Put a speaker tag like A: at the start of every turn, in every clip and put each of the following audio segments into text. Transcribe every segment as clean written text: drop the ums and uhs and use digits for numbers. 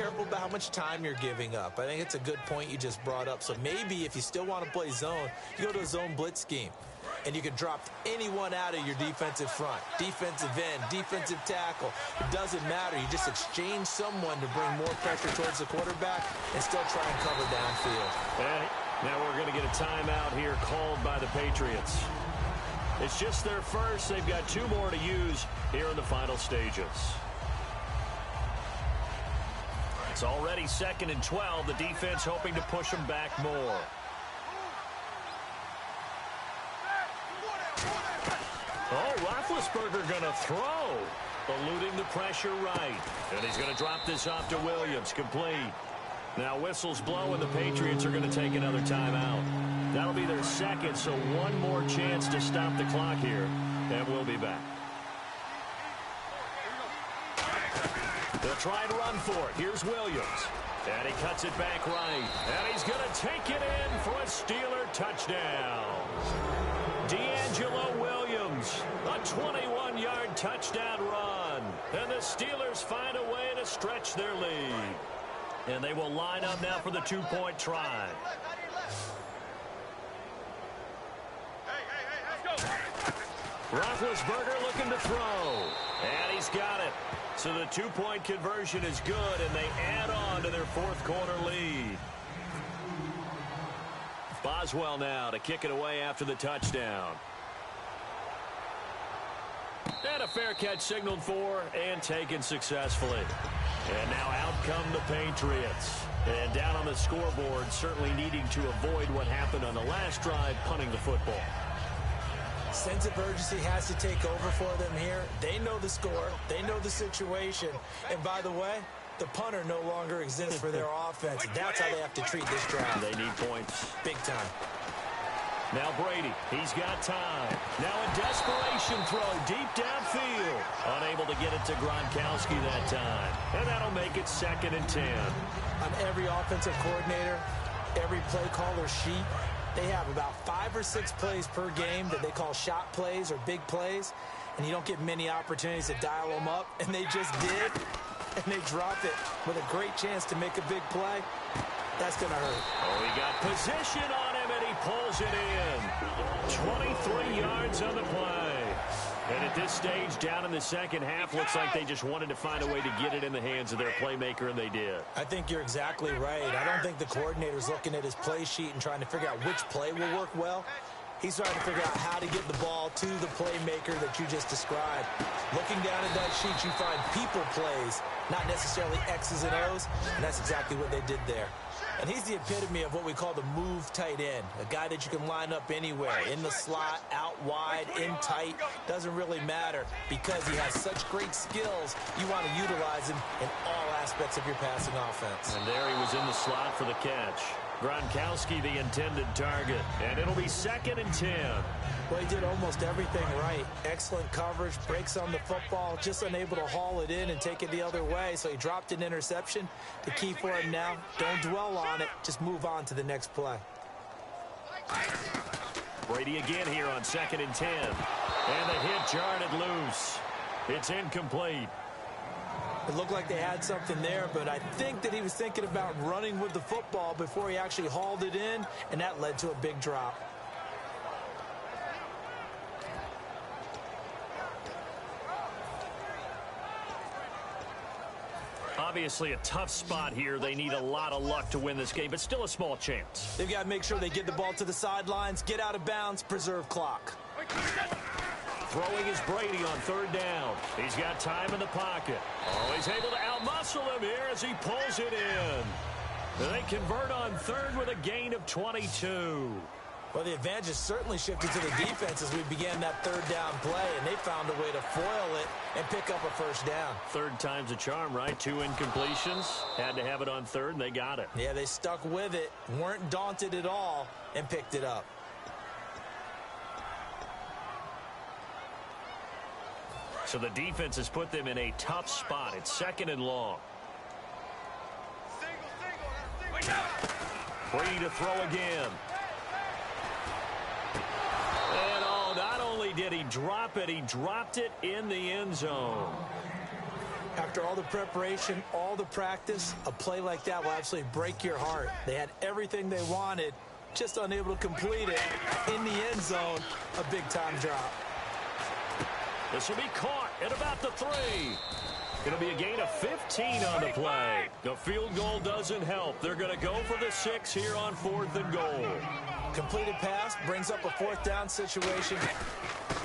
A: careful about how much time you're giving up. I think it's a good point you just brought up. So maybe if you still want to play zone, you go to a zone blitz scheme. And you can drop anyone out of your defensive front. Defensive end, defensive tackle. It doesn't matter. You just exchange someone to bring more pressure towards the quarterback and still try and cover downfield.
B: And now we're going to get a timeout here called by the Patriots. It's just their first. They've got 2 more to use here in the final stages. It's already 2nd and 12. The defense hoping to push them back more. Oh, Roethlisberger going to throw. Eluding the pressure right. And he's going to drop this off to Williams. Complete. Now whistles blow and the Patriots are going to take another timeout. That'll be their second, so one more chance to stop the clock here. And we'll be back. They'll try and run for it. Here's Williams. And he cuts it back right. And he's going to take it in for a Steeler touchdown. D'Angelo Williams, a 21-yard touchdown run. And the Steelers find a way to stretch their lead. And they will line up now for the 2-point try. Roethlisberger looking to throw. And he's got it. So the 2-point conversion is good, and they add on to their 4th quarter lead. Boswell now to kick it away after the touchdown. And a fair catch signaled for and taken successfully. And now out come the Patriots. And down on the scoreboard, certainly needing to avoid what happened on the last drive, punting the football.
A: Sense of urgency has to take over for them here. They know the score. They know the situation. And by the way, the punter no longer exists for their offense. That's how they have to treat this drive.
B: They need points.
A: Big time.
B: Now Brady, he's got time. Now a desperation throw deep downfield. Unable to get it to Gronkowski that time. And that'll make it 2nd and 10.
A: On every offensive coordinator, every play caller sheet, they have about 5 or 6 plays per game that they call shot plays or big plays. And you don't get many opportunities to dial them up. And they just did. And they dropped it with a great chance to make a big play. That's going to hurt.
B: Oh, he got position on him, and he pulls it in. 23 yards on the play. And at this stage, down in the second half, looks like they just wanted to find a way to get it in the hands of their playmaker, and they did.
A: I think you're exactly right. I don't think the coordinator's looking at his play sheet and trying to figure out which play will work well. He's trying to figure out how to get the ball to the playmaker that you just described. Looking down at that sheet, you find people plays, not necessarily X's and O's, and that's exactly what they did there. And he's the epitome of what we call the move tight end, a guy that you can line up anywhere, in the slot, out wide, in tight, doesn't really matter. Because he has such great skills, you want to utilize him in all aspects of your passing offense.
B: And there he was in the slot for the catch. Gronkowski the intended target, and it'll be 2nd and 10.
A: Well, he did almost everything right. Excellent coverage, breaks on the football, just unable to haul it in and take it the other way, so he dropped an interception. The key for him now, don't dwell on it, just move on to the next play.
B: Brady again here on 2nd and 10. And the hit jarred it loose. It's incomplete.
A: It looked like they had something there, but I think that he was thinking about running with the football before he actually hauled it in, and that led to a big drop.
B: Obviously a tough spot here. They need a lot of luck to win this game, but still a small chance.
A: They've got to make sure they get the ball to the sidelines, get out of bounds, preserve clock.
B: Throwing is Brady on 3rd down. He's got time in the pocket. Oh, he's able to outmuscle him here as he pulls it in. They convert on 3rd with a gain of 22.
A: Well, the advantage has certainly shifted to the defense as we began that 3rd down play, and they found a way to foil it and pick up a 1st down.
B: 3rd time's a charm, right? 2 incompletions. Had to have it on 3rd, and they got it.
A: Yeah, they stuck with it, weren't daunted at all, and picked it up.
B: So the defense has put them in a tough spot. It's 2nd and long. Brady to throw again. And oh, not only did he drop it, he dropped it in the end zone.
A: After all the preparation, all the practice, a play like that will absolutely break your heart. They had everything they wanted, just unable to complete it. In the end zone, a big-time drop.
B: This will be caught at about the 3. Going to be a gain of 15 on the play. The field goal doesn't help. They're going to go for the 6 here on 4th and goal.
A: Completed pass brings up a 4th down situation.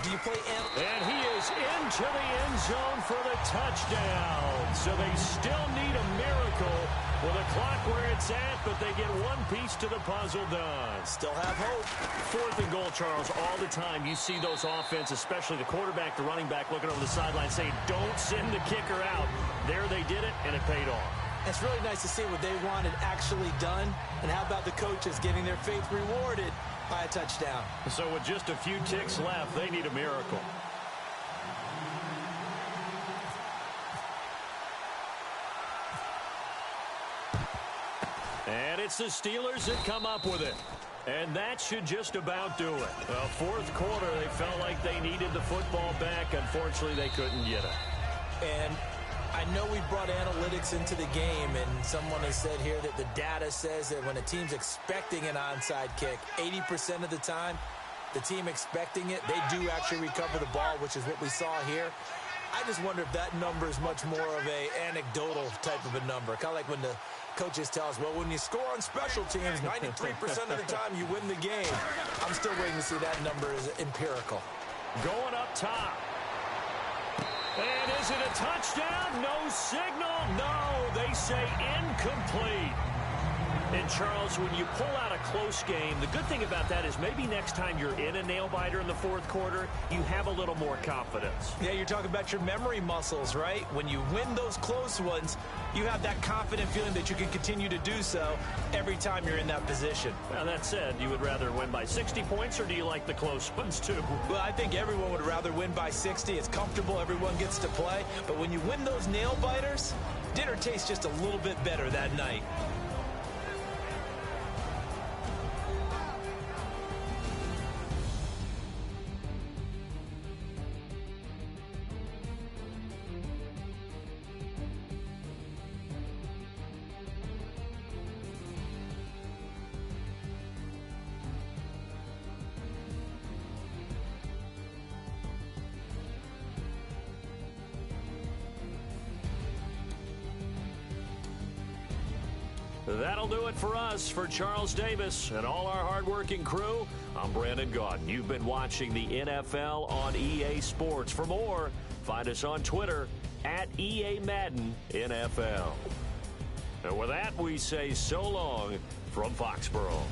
A: Do you play in?
B: And he is into the end zone for the touchdown. So they still need a miracle with a clock where it's at, but they get one piece to the puzzle done.
A: Still have hope.
B: 4th and goal, Charles. All the time you see those offenses, especially the quarterback, the running back, looking over the sideline saying, don't send the kicker out. There they did it, and it paid off.
A: It's really nice to see what they wanted actually done. And how about the coaches getting their faith rewarded by a touchdown?
B: So with just a few ticks left, they need a miracle. And it's the Steelers that come up with it. And that should just about do it. The 4th quarter, they felt like they needed the football back. Unfortunately, they couldn't get it.
A: And I know we brought analytics into the game, and someone has said here that the data says that when a team's expecting an onside kick, 80% of the time, the team expecting it, they do actually recover the ball, which is what we saw here. I just wonder if that number is much more of a anecdotal type of a number. Kind of like when the coaches tell us, well, when you score on special teams, 93% of the time you win the game. I'm still waiting to see that number is empirical.
B: Going up top. And is it a touchdown? No signal. No, they say incomplete. And, Charles, when you pull out a close game, the good thing about that is maybe next time you're in a nail-biter in the 4th quarter, you have a little more confidence.
A: Yeah, you're talking about your memory muscles, right? When you win those close ones, you have that confident feeling that you can continue to do so every time you're in that position.
B: Now, that said, you would rather win by 60 points, or do you like the close ones, too?
A: Well, I think everyone would rather win by 60. It's comfortable. Everyone gets to play. But when you win those nail-biters, dinner tastes just a little bit better that night.
B: That'll do it for us. For Charles Davis and all our hardworking crew, I'm Brandon Gaudin. You've been watching the NFL on EA Sports. For more, find us on Twitter at EA Madden NFL. And with that, we say so long from Foxborough.